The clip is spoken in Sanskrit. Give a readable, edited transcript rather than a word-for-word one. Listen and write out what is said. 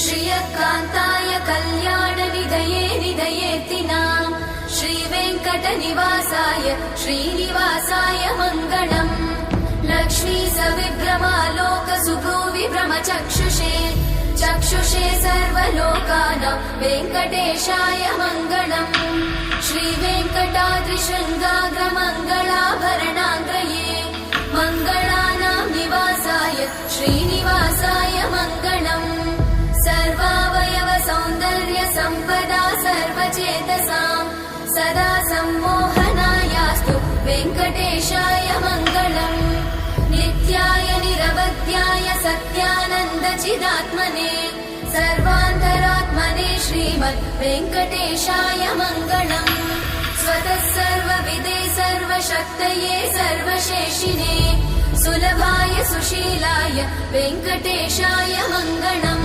श्रियकान्ताय कल्याणनिधये निधयेत्तिनाम् श्रीवेङ्कटनिवासाय श्रीनिवासाय मङ्गलम् लक्ष्मी सविभ्रमालोकसुभुविभ्रमचक्षुषे चक्षुषे सर्वलोकानां वेङ्कटेशाय मङ्गलम् श्रीवेङ्कटाद्रिशृङ्गाग्रमङ्गलाभरणाङ्ग्रये मङ्गलानां निवासाय श्रीनिवासाय मङ्गलम् सर्वावयव सौन्दर्य सम्पदा सर्वचेतसां सदा सम्मोहनायास्तु वेङ्कटेशाय मङ्गलम् नित्याय निरवध्याय सत्यानन्दचिदात्मने सर्वान्तरात्मने श्रीमद् वेङ्कटेशाय मङ्गलम् स्वतः सर्वविदे सर्वशक्तये सर्वशेषिने सुलभाय सुशीलाय वेङ्कटेशाय मङ्गलम्